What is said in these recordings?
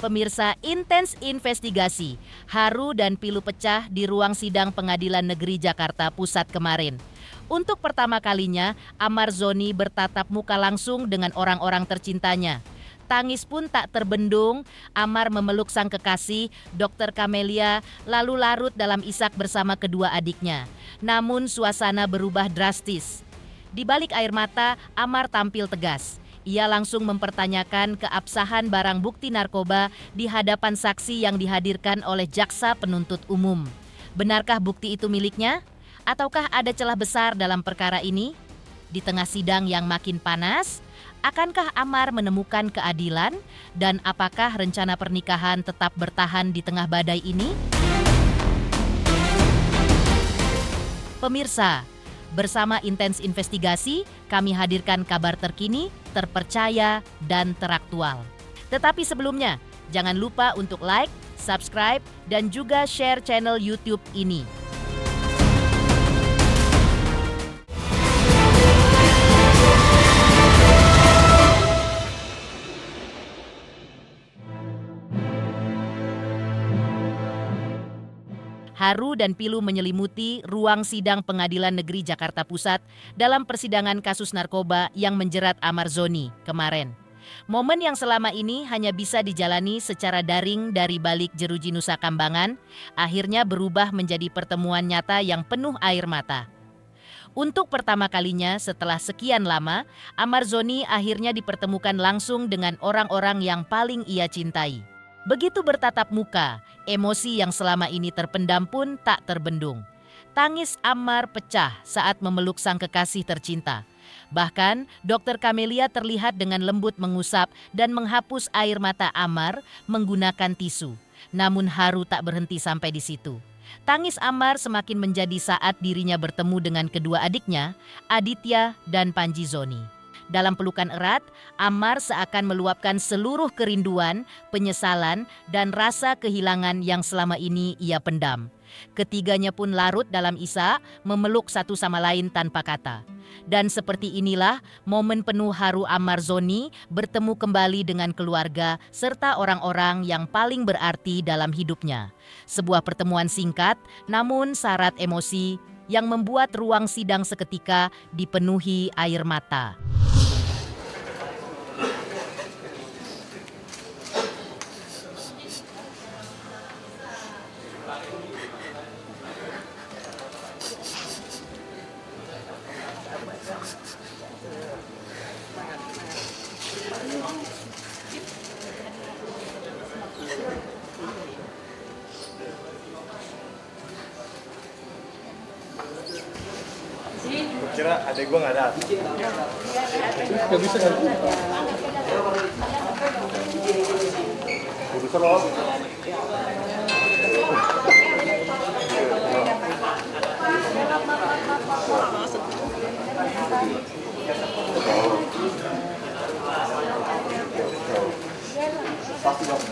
Pemirsa, intens investigasi, haru dan pilu pecah di ruang sidang Pengadilan Negeri Jakarta Pusat kemarin. Untuk pertama kalinya, Amar Zoni bertatap muka langsung dengan orang-orang tercintanya. Tangis pun tak terbendung, Amar memeluk sang kekasih, Dr. Camelia, lalu larut dalam isak bersama kedua adiknya. Namun suasana berubah drastis. Di balik air mata, Amar tampil tegas. Ia langsung mempertanyakan keabsahan barang bukti narkoba di hadapan saksi yang dihadirkan oleh jaksa penuntut umum. Benarkah bukti itu miliknya? Ataukah ada celah besar dalam perkara ini? Di tengah sidang yang makin panas, akankah Amar menemukan keadilan? Dan apakah rencana pernikahan tetap bertahan di tengah badai ini? Pemirsa, bersama Intens Investigasi, kami hadirkan kabar terkini, terpercaya, dan teraktual. Tetapi sebelumnya, jangan lupa untuk like, subscribe, dan juga share channel YouTube ini. Haru dan pilu menyelimuti ruang sidang Pengadilan Negeri Jakarta Pusat dalam persidangan kasus narkoba yang menjerat Amar Zoni kemarin. Momen yang selama ini hanya bisa dijalani secara daring dari balik jeruji Nusa Kambangan, akhirnya berubah menjadi pertemuan nyata yang penuh air mata. Untuk pertama kalinya setelah sekian lama, Amar Zoni akhirnya dipertemukan langsung dengan orang-orang yang paling ia cintai. Begitu bertatap muka, emosi yang selama ini terpendam pun tak terbendung. Tangis Amar pecah saat memeluk sang kekasih tercinta. Bahkan, Dr. Camelia terlihat dengan lembut mengusap dan menghapus air mata Amar menggunakan tisu. Namun haru tak berhenti sampai di situ. Tangis Amar semakin menjadi saat dirinya bertemu dengan kedua adiknya, Aditya dan Panji Zoni. Dalam pelukan erat, Amar seakan meluapkan seluruh kerinduan, penyesalan, dan rasa kehilangan yang selama ini ia pendam. Ketiganya pun larut dalam isak, memeluk satu sama lain tanpa kata. Dan seperti inilah momen penuh haru Amar Zoni bertemu kembali dengan keluarga serta orang-orang yang paling berarti dalam hidupnya. Sebuah pertemuan singkat, namun syarat emosi yang membuat ruang sidang seketika dipenuhi air mata. Kira adek gue nggak datang. Gak bisa kan? Udah loh. Pasti bang.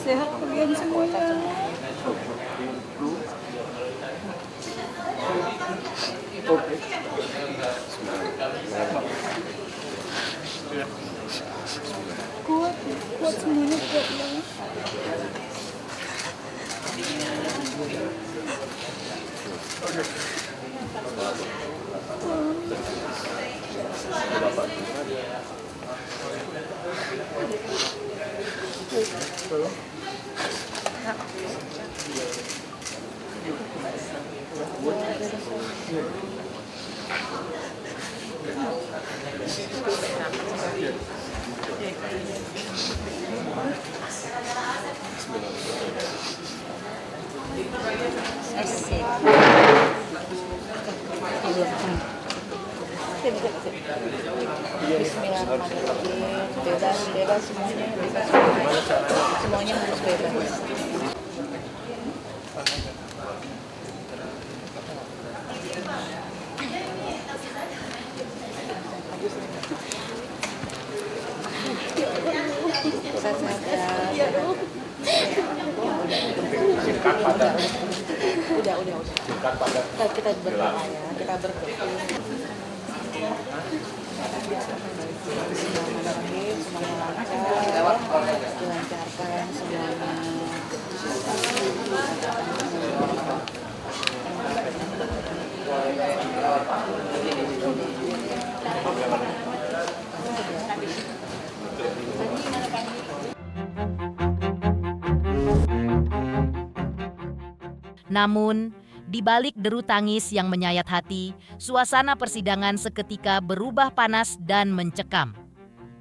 Sehat kalian semuanya. Oke. Kuat semuanya kuat ya. Bismillahirrahmanirrahim. Bebas semuanya, semuanya harus bebas. sehat-sehat ya. Singkat padat. Udah. Singkat padat. Kita berdoa ya, kita berdoa. Bismillahirrahmanirrahim, semuanya lancar, dilancarkan semuanya. Namun, di balik deru tangis yang menyayat hati, suasana persidangan seketika berubah panas dan mencekam.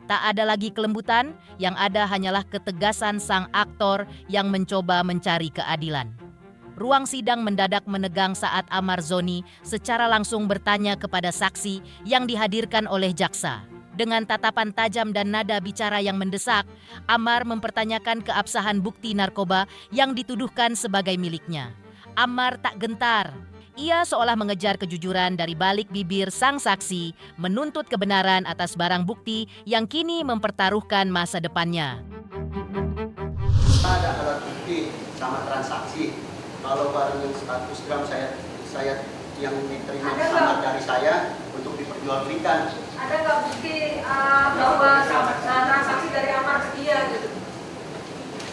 Tak ada lagi kelembutan, yang ada hanyalah ketegasan sang aktor yang mencoba mencari keadilan. Ruang sidang mendadak menegang saat Amar Zoni secara langsung bertanya kepada saksi yang dihadirkan oleh jaksa. Dengan tatapan tajam dan nada bicara yang mendesak, Amar mempertanyakan keabsahan bukti narkoba yang dituduhkan sebagai miliknya. Amar tak gentar. Ia seolah mengejar kejujuran dari balik bibir sang saksi, menuntut kebenaran atas barang bukti yang kini mempertaruhkan masa depannya. Ada alat bukti sama transaksi. Kalau barang yang 100 gram saya yang diterima sama dari saya untuk diperjualbelikan. Ada nggak bukti bahwa transaksi dari Amar ke dia gitu?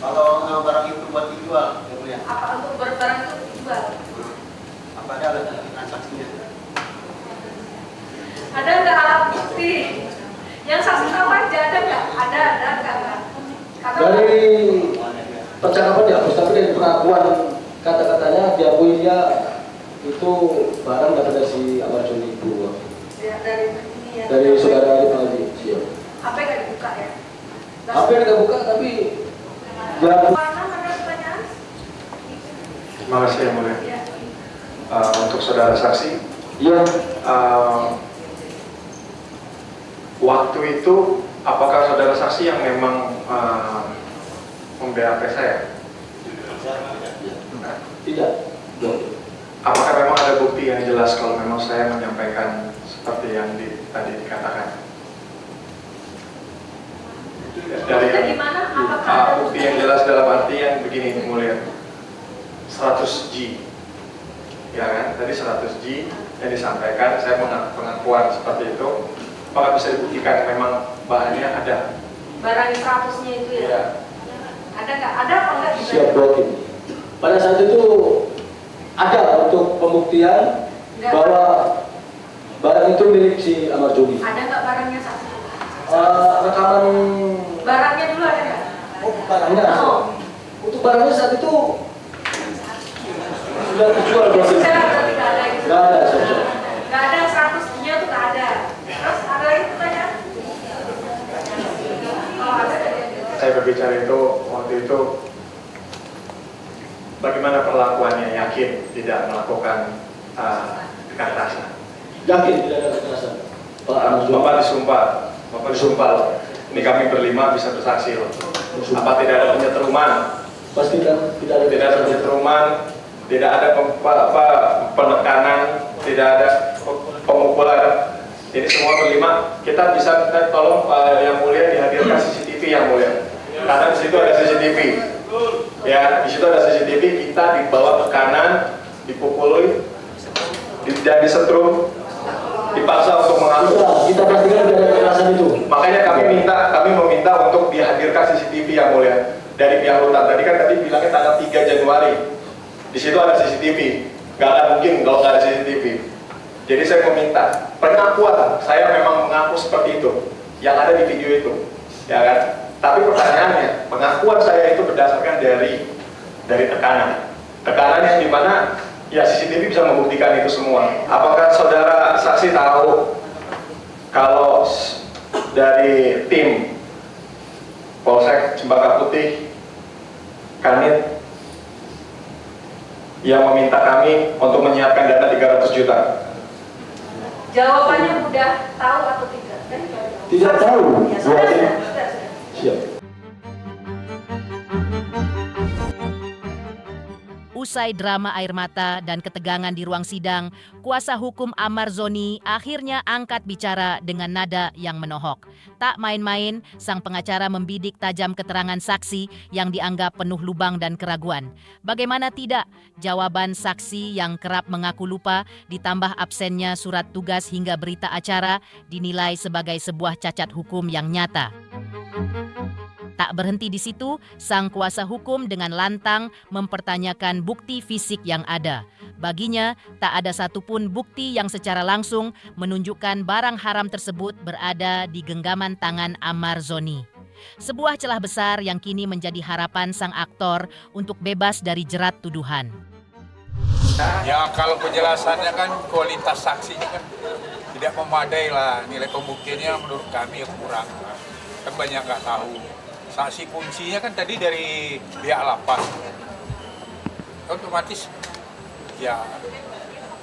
Kalau barang itu buat dijual, ya mulia. Apa untuk barang itu dijual? Apa ada alat bukti transaksinya? Ada nggak alat bukti? Yang saksi tahu aja ada nggak? Ada nggak? Dari percakapan dihapus, tapi dari pengakuan kata-katanya diakui dia itu barang dapat dari si Amar Zoni itu. Dari ini ya. Dari saudara Ali Paldi. Siap. Apa yang nggak dibuka ya? Apa yang kita buka tapi dia Mana ada pertanyaan? Terima kasih yang mulia. Ya. Untuk saudara saksi, iya waktu itu apakah saudara saksi yang memang mem-BAP saya? tidak. Apakah memang ada bukti yang jelas kalau memang saya menyampaikan seperti yang tadi dikatakan? Dari mana? Apakah ada Bukti yang jelas dalam arti yang begini yang mulia, 100G. Ya kan, tadi 100G yang disampaikan, saya pengakuan seperti itu. Apakah bisa dibuktikan memang bahannya ada? barang 100-nya itu ya? Iya. Ada nggak? Ada apa nggak? Siap bukti. Pada saat itu ada untuk pembuktian Nggak. bahwa barang itu milik si Amar Zoni. Ada nggak barangnya saksi? Rekaman Barangnya dulu ada nggak? barangnya. Oh. Untuk barangnya saat itu sudah dijual berarti. Saya berarti nggak ada gitu. Nggak ada, saudara. Nggak ada 100-nya tuh nggak ada. Terus ada lagi pertanyaan? Kalau ada Saya berbicara itu waktu itu bagaimana perlakuannya, yakin tidak melakukan kekerasan. Yakin tidak ada kekerasan. Pak Amar Zoni. Bapak disumpah loh. Ini kami berlima bisa bersaksi loh. Apa tidak ada penyetruman? Pasti tidak ada. Tidak ada penyetruman, tidak ada penekanan, tidak ada pemukulan. Jadi semua berlima, kita bisa tolong Pak Yang Mulia dihadirkan CCTV Yang Mulia. Karena di situ ada CCTV. Ya, di situ ada CCTV, kita dibawa tekanan, dipukuli, dan disetrum, dipaksa untuk mengaku. Kita pastikan tidak ada kekerasan itu. Makanya kami meminta untuk dihadirkan CCTV Yang Mulia dari pihak rutan. Tadi bilangnya tanggal 3 Januari. Di situ ada CCTV. Nggak ada mungkin kalau nggak ada CCTV. Jadi saya meminta pengakuan, saya memang mengaku seperti itu, yang ada di video itu, ya kan? Tapi pertanyaannya, pengakuan saya itu berdasarkan dari tekanan yang dimana ya CCTV bisa membuktikan itu semua. Apakah saudara saksi tahu kalau dari tim Polsek Cempaka Putih Kanit yang meminta kami untuk menyiapkan dana 300 juta? Jawabannya mudah, tahu atau tidak? Tidak tahu. Ya, sudah. Siap. Usai drama air mata dan ketegangan di ruang sidang, kuasa hukum Amar Zoni akhirnya angkat bicara dengan nada yang menohok. Tak main-main, sang pengacara membidik tajam keterangan saksi yang dianggap penuh lubang dan keraguan. Bagaimana tidak, jawaban saksi yang kerap mengaku lupa ditambah absennya surat tugas hingga berita acara dinilai sebagai sebuah cacat hukum yang nyata. Tak berhenti di situ, sang kuasa hukum dengan lantang mempertanyakan bukti fisik yang ada. Baginya, tak ada satupun bukti yang secara langsung menunjukkan barang haram tersebut berada di genggaman tangan Amar Zoni. Sebuah celah besar yang kini menjadi harapan sang aktor untuk bebas dari jerat tuduhan. Ya kalau penjelasannya kan kualitas saksinya kan tidak memadai lah, nilai pembuktiannya menurut kami kurang. Kan banyak nggak tahu. Saksi kuncinya kan tadi dari pihak lapas, otomatis ya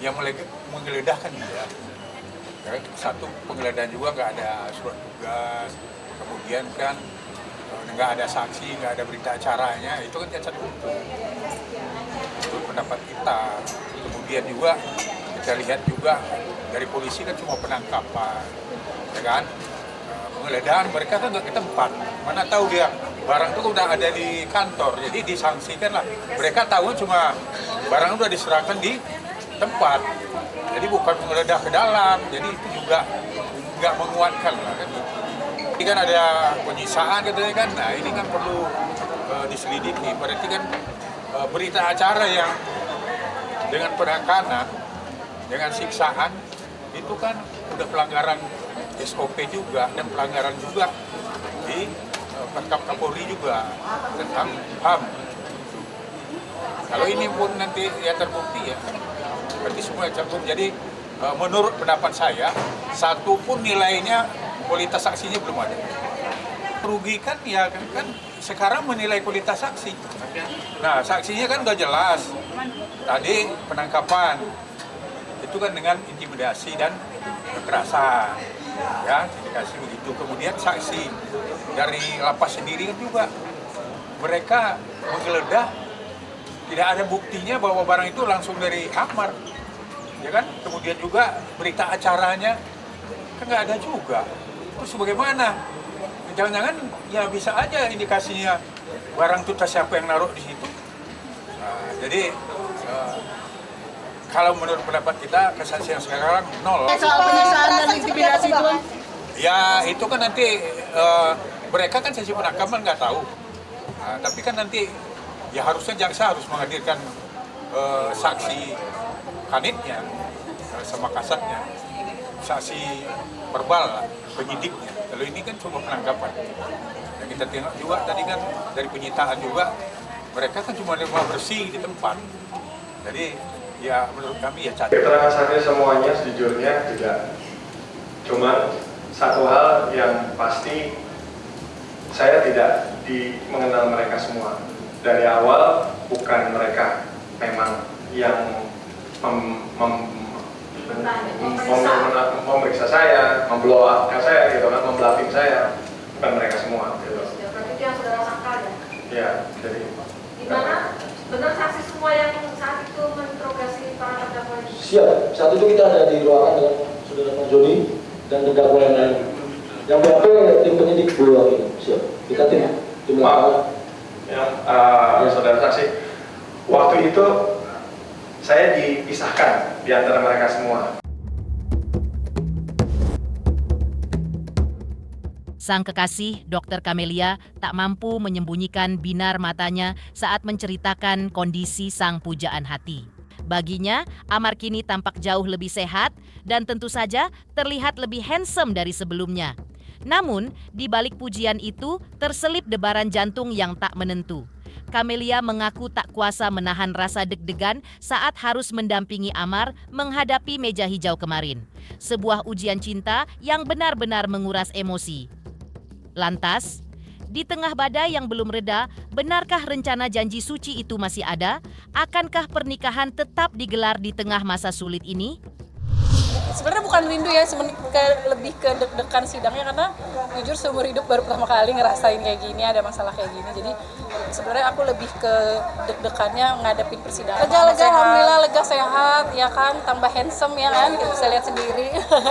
yang menggeledah kan dia. Satu penggeledahan juga nggak ada surat tugas, kemudian kan nggak ada saksi, nggak ada berita acaranya, itu kan cacat hukum. Itu pendapat kita. Kemudian juga kita lihat juga dari polisi kan cuma penangkapan, ya kan? Penggeledahan mereka kan nggak ke tempat, mana tahu dia barang itu udah ada di kantor, jadi disangsikan lah. Mereka tahu cuma barang udah diserahkan di tempat, jadi bukan menggeledah ke dalam, jadi itu juga nggak menguatkan lah kan. Ini kan ada penyiksaan katanya kan, nah ini kan perlu diselidiki. Berarti kan berita acara yang dengan penekanan, dengan siksaan itu kan udah pelanggaran SOP juga dan pelanggaran juga di Perkap Kapolri juga tentang HAM. Kalau ini pun nanti ya terbukti ya, berarti semua terbukti. Jadi menurut pendapat saya, satu pun nilainya kualitas saksinya belum ada. Merugikan ya kan sekarang menilai kualitas saksi. Nah saksinya kan udah jelas. Tadi penangkapan itu kan dengan intimidasi dan kekerasan. Ya, dikasih begitu. Kemudian saksi dari lapas sendiri kan juga mereka menggeledah, tidak ada buktinya bahwa barang itu langsung dari Amar, ya kan? Kemudian juga berita acaranya kan nggak ada juga. Terus bagaimana? Jangan-jangan ya bisa aja indikasinya barang itu siapa yang naruh di situ. Nah, jadi kalau menurut pendapat kita, kesaksian sekarang nol. Soal penyiksaan dan intimidasi itu, Ya itu kan nanti mereka kan sesi penangkapan nggak tahu. Nah, tapi kan nanti ya harusnya jaksa harus menghadirkan saksi kanitnya sama kasatnya, saksi verbal lah, penyidiknya. Kalau ini kan cuma penangkapan. Dan kita tengok juga tadi kan dari penyitaan juga mereka kan cuma nerima bersih di tempat. Jadi ya menurut kami ya cacat. Keterangan saya semuanya sejujurnya tidak. Cuman satu hal yang pasti, saya tidak mengenal mereka semua. Dari awal bukan mereka memang yang memeriksa saya, memblow up saya gitu kan, membluffing saya, bukan mereka semua gitu. Ya, berarti itu yang saudara sangka ya? Ya, jadi Gimana? Benar saksi semua yang saat itu menginterogasi para terdakwa ini? Siap, saat itu kita ada di ruangan dengan saudara Pak Joni dan terdakwa yang lain. Yang BAP tim penyidik dulu ini, siap. Kita tim lapangan. yang saudara saksi, waktu itu saya dipisahkan di antara mereka semua. Sang kekasih, Dr. Kamelia, tak mampu menyembunyikan binar matanya saat menceritakan kondisi sang pujaan hati. Baginya, Amar kini tampak jauh lebih sehat dan tentu saja terlihat lebih handsome dari sebelumnya. Namun, di balik pujian itu terselip debaran jantung yang tak menentu. Kamelia mengaku tak kuasa menahan rasa deg-degan saat harus mendampingi Amar menghadapi meja hijau kemarin. Sebuah ujian cinta yang benar-benar menguras emosi. Lantas, di tengah badai yang belum reda, benarkah rencana janji suci itu masih ada? Akankah pernikahan tetap digelar di tengah masa sulit ini? sebenarnya bukan rindu ya, lebih ke deg-degan sidangnya, karena jujur seumur hidup baru pertama kali ngerasain kayak gini, ada masalah kayak gini. Jadi sebenarnya aku lebih ke deg-degannya ngadepin persidangan. Lega, alhamdulillah lega, sehat ya kan, tambah handsome ya kan, kita bisa lihat sendiri.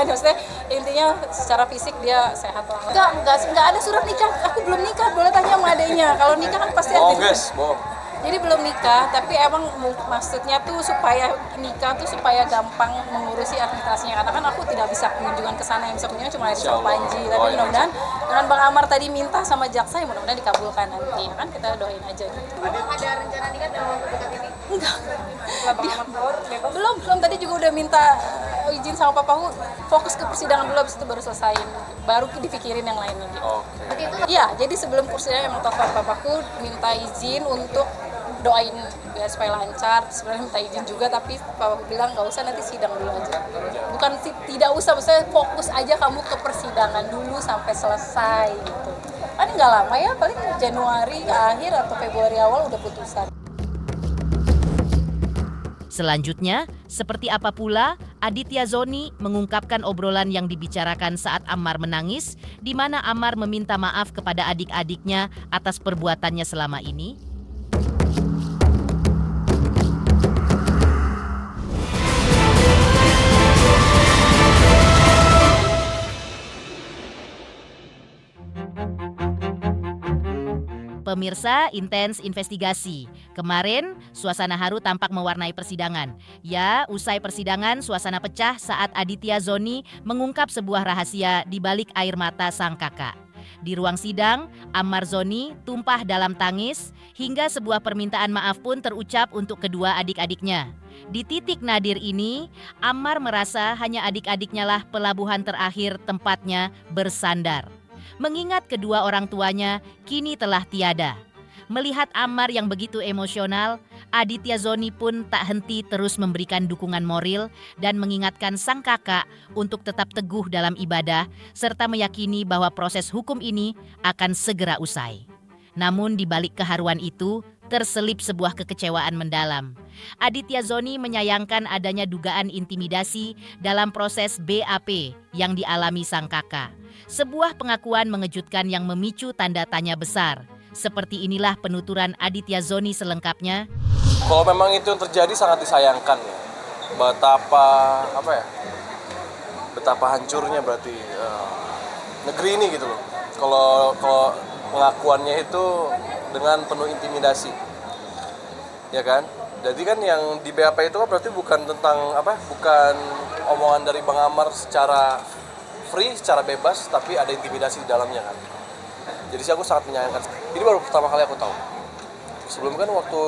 Maksudnya intinya secara fisik dia sehat lah. Enggak ada surat nikah, aku belum nikah, boleh tanya sama adeknya. Kalau nikah kan pasti ada. Bohong. Jadi belum nikah, tapi emang maksudnya tuh supaya nikah tuh supaya gampang mengurusi administrasinya. Karena kan aku tidak bisa kunjungan ke sana, yang bisa kunjungan cuma Edi sama Panji. Tapi mudah-mudahan dengan Bang Amar tadi minta sama jaksa, ya mudah-mudahan dikabulkan nanti. Ya kan kita doain aja gitu. Ada rencana nikah dalam waktu dekat ini? Enggak. Belum tadi juga udah minta izin sama papaku, fokus ke persidangan dulu, habis itu baru selesaiin. Baru dipikirin yang lain lagi. Iya, jadi sebelum persidangan emang telepon papaku minta izin untuk doain ya supaya lancar. Sebenarnya minta izin juga, tapi papa bilang nggak usah, nanti sidang dulu aja. Bukan tidak usah, maksudnya fokus aja kamu ke persidangan dulu sampai selesai gitu. Kan nggak lama ya, paling Januari akhir atau Februari awal udah putusan. Selanjutnya, seperti apa pula Aditya Zoni mengungkapkan obrolan yang dibicarakan saat Ammar menangis, di mana Ammar meminta maaf kepada adik-adiknya atas perbuatannya selama ini. Pemirsa, intens investigasi. Kemarin, suasana haru tampak mewarnai persidangan. Ya, usai persidangan, suasana pecah saat Aditya Zoni mengungkap sebuah rahasia di balik air mata sang kakak. Di ruang sidang, Ammar Zoni tumpah dalam tangis, hingga sebuah permintaan maaf pun terucap untuk kedua adik-adiknya. Di titik nadir ini, Ammar merasa hanya adik-adiknya lah pelabuhan terakhir tempatnya bersandar. Mengingat kedua orang tuanya kini telah tiada. Melihat Ammar yang begitu emosional, Aditya Zoni pun tak henti terus memberikan dukungan moral dan mengingatkan sang kakak untuk tetap teguh dalam ibadah serta meyakini bahwa proses hukum ini akan segera usai. Namun di balik keharuan itu, terselip sebuah kekecewaan mendalam. Aditya Zoni menyayangkan adanya dugaan intimidasi dalam proses BAP yang dialami sang kakak. Sebuah pengakuan mengejutkan yang memicu tanda tanya besar. Seperti inilah penuturan Aditya Zoni selengkapnya. Kalau memang itu yang terjadi sangat disayangkan ya. Betapa hancurnya berarti negeri ini gitu loh. Kalau pengakuannya itu dengan penuh intimidasi. Ya kan? Jadi kan yang di BAP itu kan berarti bukan bukan omongan dari Bang Ammar secara free, secara bebas, tapi ada intimidasi di dalamnya kan. Jadi sih aku sangat menyayangkan. Ini baru pertama kali aku tahu. Sebelum kan waktu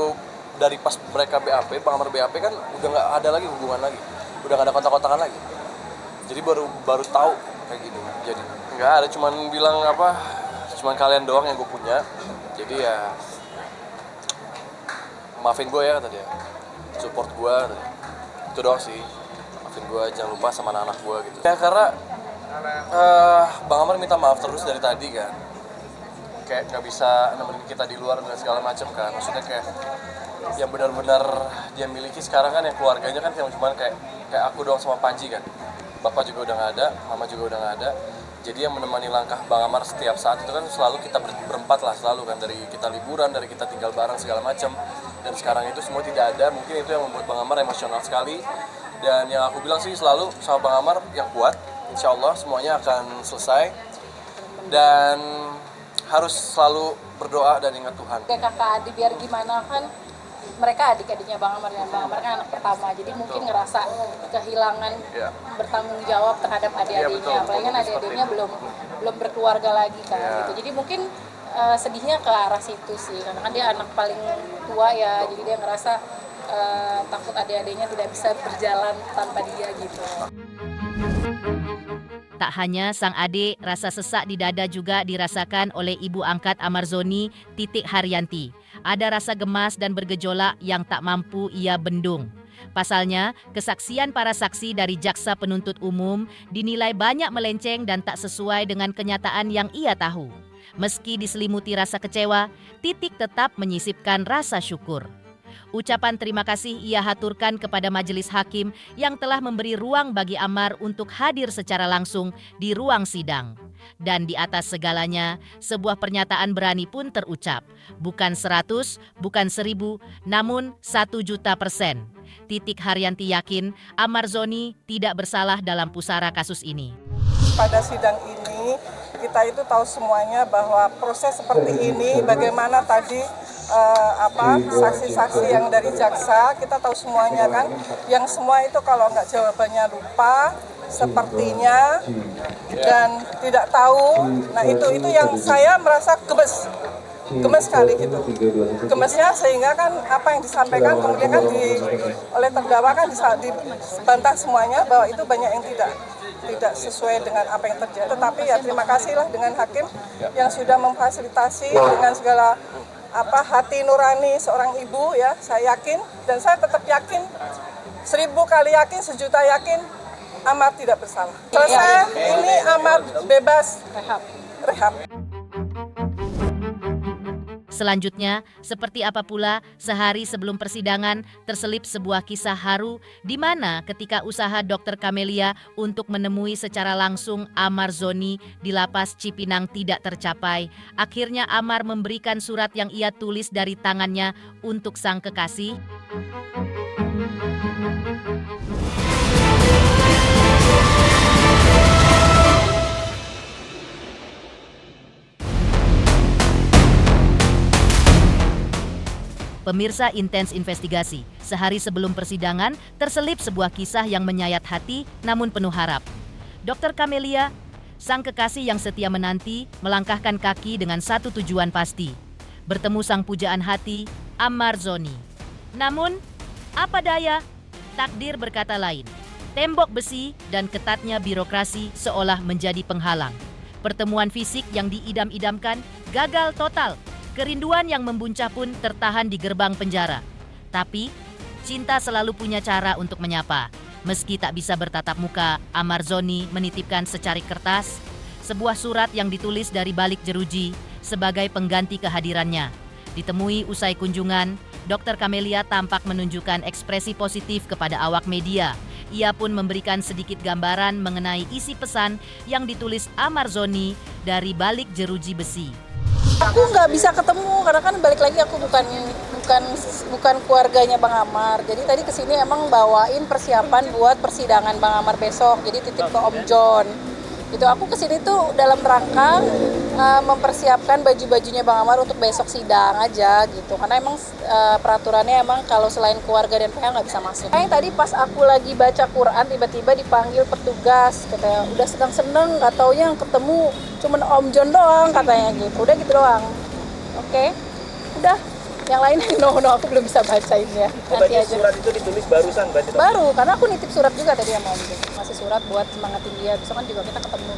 dari pas mereka BAP, Bang Ammar BAP kan udah nggak ada lagi hubungan lagi, udah nggak ada kontak-kontakan lagi. Jadi baru tahu kayak gitu. Jadi nggak ada, cuman bilang cuman kalian doang yang gue punya. Jadi ya maafin gue ya kata dia, support gue kata dia. Itu doang sih, maafin gue, jangan lupa sama anak-anak gue gitu. Ya karena Bang Ammar minta maaf terus dari tadi kan, kayak nggak bisa nemenin kita di luar dan segala macam kan. Maksudnya kayak yang benar-benar dia miliki sekarang kan yang keluarganya kan cuma kayak aku doang sama Panji kan. Bapak juga udah nggak ada, mama juga udah nggak ada. Jadi yang menemani langkah Bang Ammar setiap saat itu kan selalu kita berempat lah, selalu kan, dari kita liburan, dari kita tinggal bareng segala macam. Dan sekarang itu semua tidak ada, mungkin itu yang membuat Bang Ammar emosional sekali. Dan yang aku bilang sih selalu sama Bang Ammar yang kuat, insya Allah semuanya akan selesai. Dan harus selalu berdoa dan ingat Tuhan. Kayak kakak adik biar gimana kan, mereka adik-adiknya Bang Ammar, dan Bang Ammar kan anak pertama, jadi mungkin ngerasa kehilangan bertanggung jawab terhadap adik-adiknya. Apalagi kan adik-adiknya belum berkeluarga lagi kan, gitu. Jadi mungkin sedihnya ke arah situ sih, karena kan dia anak paling tua ya, jadi dia ngerasa takut adik-adiknya tidak bisa berjalan tanpa dia gitu. Tak hanya sang adik, rasa sesak di dada juga dirasakan oleh ibu angkat Ammar Zoni, Titik Haryanti. Ada rasa gemas dan bergejolak yang tak mampu ia bendung. Pasalnya, kesaksian para saksi dari jaksa penuntut umum dinilai banyak melenceng dan tak sesuai dengan kenyataan yang ia tahu. Meski diselimuti rasa kecewa, Titik tetap menyisipkan rasa syukur. Ucapan terima kasih ia haturkan kepada majelis hakim yang telah memberi ruang bagi Ammar untuk hadir secara langsung di ruang sidang. Dan di atas segalanya, sebuah pernyataan berani pun terucap. Bukan 100, bukan 1000, namun 1.000.000%. Titik Haryanti yakin Ammar Zoni tidak bersalah dalam pusara kasus ini. Pada sidang ini, kita itu tahu semuanya bahwa proses seperti ini, bagaimana tadi saksi-saksi yang dari jaksa, kita tahu semuanya kan, yang semua itu kalau nggak jawabannya lupa, sepertinya, dan tidak tahu. Nah itu yang saya merasa gemes sekali gitu. Gemesnya sehingga kan apa yang disampaikan kemudian kan oleh terdakwa kan dibantah semuanya bahwa itu banyak yang tidak sesuai dengan apa yang terjadi. Tetapi ya terima kasihlah dengan hakim yang sudah memfasilitasi dengan segala hati nurani seorang ibu ya. Saya yakin dan saya tetap yakin, 1000 kali yakin, 1.000.000 yakin Ammar tidak bersalah. Selesai, ini Ammar bebas rehab. Selanjutnya, seperti apa pula, sehari sebelum persidangan terselip sebuah kisah haru di mana ketika usaha Dr. Camelia untuk menemui secara langsung Ammar Zoni di lapas Cipinang tidak tercapai, akhirnya Ammar memberikan surat yang ia tulis dari tangannya untuk sang kekasih. Pemirsa Intens Investigasi, sehari sebelum persidangan terselip sebuah kisah yang menyayat hati namun penuh harap. Dr. Camelia, sang kekasih yang setia menanti, melangkahkan kaki dengan satu tujuan pasti, bertemu sang pujaan hati, Ammar Zoni. Namun, apa daya, takdir berkata lain. Tembok besi dan ketatnya birokrasi seolah menjadi penghalang. Pertemuan fisik yang diidam-idamkan gagal total. Kerinduan yang membuncah pun tertahan di gerbang penjara. Tapi, cinta selalu punya cara untuk menyapa. Meski tak bisa bertatap muka, Ammar Zoni menitipkan secarik kertas, sebuah surat yang ditulis dari balik jeruji sebagai pengganti kehadirannya. Ditemui usai kunjungan, Dr. Camelia tampak menunjukkan ekspresi positif kepada awak media. Ia pun memberikan sedikit gambaran mengenai isi pesan yang ditulis Ammar Zoni dari balik jeruji besi. Aku nggak bisa ketemu karena kan balik lagi aku bukan keluarganya Bang Ammar. Jadi tadi kesini emang bawain persiapan buat persidangan Bang Ammar besok. Jadi titip ke Om John. Gitu aku kesini tuh dalam rangka mempersiapkan baju-bajunya Bang Ammar untuk besok sidang aja gitu. Karena emang peraturannya emang kalau selain keluarga dan PH nggak bisa masuk. Yang tadi pas aku lagi baca Quran tiba-tiba dipanggil petugas, katanya udah seneng nggak taunya yang ketemu cuman Om John doang katanya gitu. Udah gitu doang. Oke. Udah. Yang lain no aku belum bisa bacain ya. Nanti aja. Surat itu ditulis barusan berarti? Baru, karena aku nitip surat juga tadi sama Om John. Masih surat buat semangatin dia. Besok kan juga kita ketemu.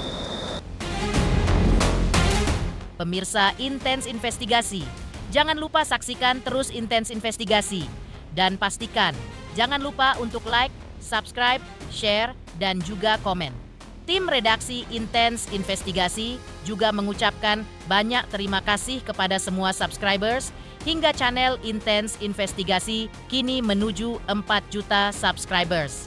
Pemirsa Intens Investigasi, jangan lupa saksikan terus Intens Investigasi. Dan pastikan, jangan lupa untuk like, subscribe, share, dan juga komen. Tim redaksi Intens Investigasi juga mengucapkan banyak terima kasih kepada semua subscribers hingga channel Intens Investigasi kini menuju 4 juta subscribers.